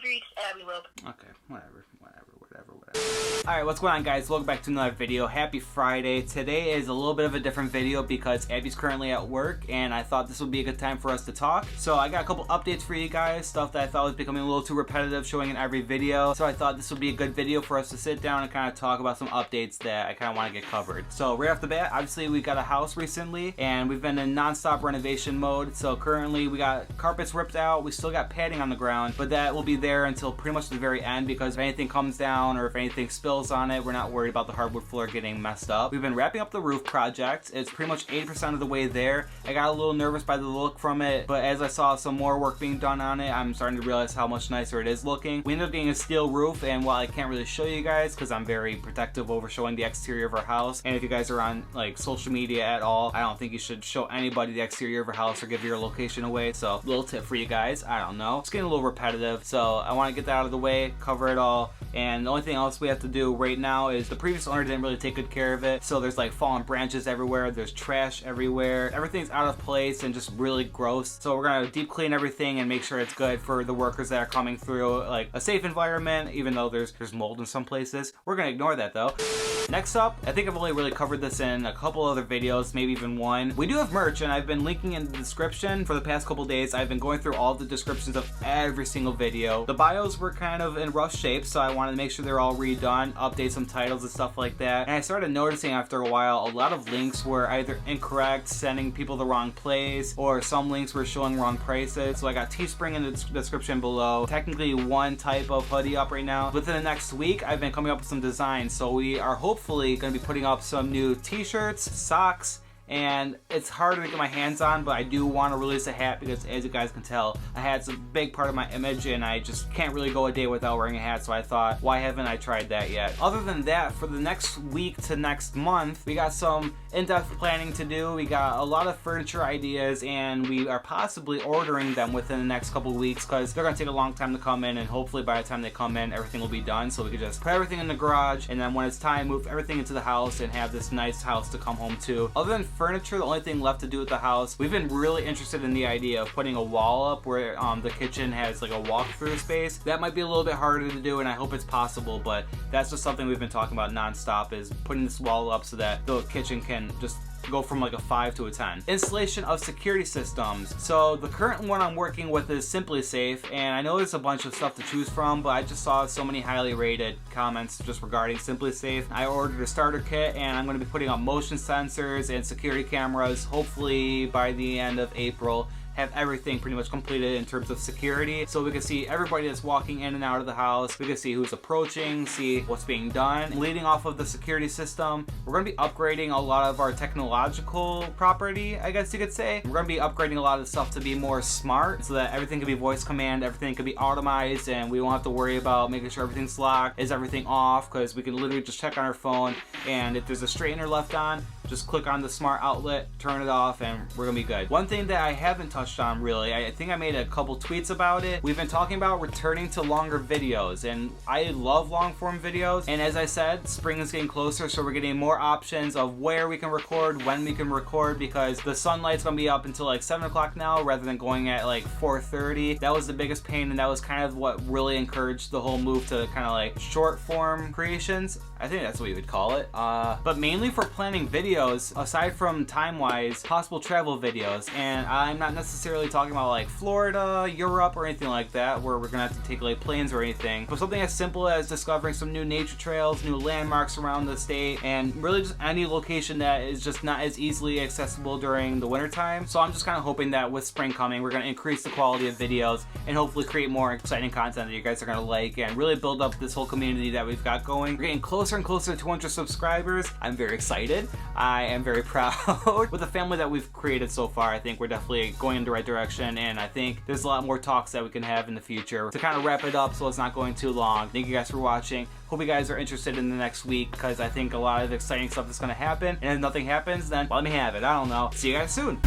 you've reached Abby Loeb. Okay, whatever. Alright, what's going on, guys? Welcome back to another video. Happy Friday. Today is a little bit of a different video because Abby's currently at work and I thought this would be a good time for us to talk. So I got a couple updates for you guys, stuff that I thought was becoming a little too repetitive showing in every video. So I thought this would be a good video for us to sit down and kind of talk about some updates that I kind of want to get covered. So right off the bat, obviously we got a house recently and we've been in non-stop renovation mode. So currently we got carpets ripped out, we still got padding on the ground, but that will be there until pretty much the very end because if anything comes down or if anything spills on it, we're not worried about the hardwood floor getting messed up. We've been wrapping up the roof project. It's pretty much 80% of the way there. I got a little nervous by the look from it, but as I saw some more work being done on it, I'm starting to realize how much nicer it is looking. We ended up getting a steel roof, and while I can't really show you guys because I'm very protective over showing the exterior of our house, and if you guys are on like social media at all, I don't think you should show anybody the exterior of your house or give your location away. So little tip for you guys, I don't know. It's getting a little repetitive, so I want to get that out of the way, cover it all, and the only thing else we have to do right now is the previous owner didn't really take good care of it, so there's like fallen branches everywhere, there's trash everywhere, everything's out of place and just really gross. So we're gonna deep clean everything and make sure it's good for the workers that are coming through, like a safe environment, even though there's mold in some places. We're gonna ignore that though. Next up, I think I've only really covered this in a couple other videos, maybe even one. We do have merch and I've been linking in the description for the past couple days. I've been going through all the descriptions of every single video. The bios were kind of in rough shape, so I wanted to make sure they're all redone, update some titles and stuff like that. And I started noticing after a while, a lot of links were either incorrect, sending people the wrong place, or some links were showing wrong prices. So I got Teespring in the description below. Technically one type of hoodie up right now. Within the next week, I've been coming up with some designs. So we are hopefully going to be putting up some new t-shirts, socks, and it's harder to get my hands on, but I do want to release a hat because, as you guys can tell, a hat's a big part of my image and I just can't really go a day without wearing a hat, so I thought, why haven't I tried that yet? Other than that, for the next week to next month, we got some in-depth planning to do. We got a lot of furniture ideas and we are possibly ordering them within the next couple weeks because they're going to take a long time to come in, and hopefully by the time they come in, everything will be done, so we can just put everything in the garage and then when it's time, move everything into the house and have this nice house to come home to. Other than furniture, the only thing left to do with the house, we've been really interested in the idea of putting a wall up where the kitchen has like a walk-through space. That might be a little bit harder to do and I hope it's possible, but that's just something we've been talking about non-stop, is putting this wall up so that the kitchen can just go from like a 5 to a 10. Installation of security systems. So the current one I'm working with is Simply Safe, and I know there's a bunch of stuff to choose from, but I just saw so many highly rated comments just regarding Simply Safe. I ordered a starter kit and I'm going to be putting up motion sensors and security cameras hopefully by the end of April. Have everything pretty much completed in terms of security, so we can see everybody that's walking in and out of the house. We can see who's approaching, see what's being done. Leading off of the security system, we're going to be upgrading a lot of our technological property, I guess you could say. We're going to be upgrading a lot of stuff to be more smart so that everything can be voice command, everything can be automized, and we won't have to worry about making sure everything's locked, is everything off, because we can literally just check on our phone, and if there's a straightener left on, just click on the smart outlet, turn it off, and we're gonna be good. One thing that I haven't touched on really, I think I made a couple tweets about it. We've been talking about returning to longer videos, and I love long form videos, and as I said, spring is getting closer, so we're getting more options of where we can record, when we can record, because the sunlight's gonna be up until like 7 o'clock now rather than going at like 4:30. That was the biggest pain, and that was kind of what really encouraged the whole move to kind of like short form creations. I think that's what you would call it. But mainly for planning videos, aside from time-wise, possible travel videos. And I'm not necessarily talking about like Florida, Europe, or anything like that, where we're gonna have to take like planes or anything. But something as simple as discovering some new nature trails, new landmarks around the state, and really just any location that is just not as easily accessible during the winter time. So I'm just kind of hoping that with spring coming, we're gonna increase the quality of videos and hopefully create more exciting content that you guys are gonna like and really build up this whole community that we've got going. We're getting closer and closer to 200 subscribers. I'm very excited. I am very proud. With the family that we've created so far, I think we're definitely going in the right direction, and I think there's a lot more talks that we can have in the future. To kind of wrap it up so it's not going too long, thank you guys for watching. Hope you guys are interested in the next week, because I think a lot of exciting stuff is going to happen, and if nothing happens, then let me have it. I don't know. See you guys soon.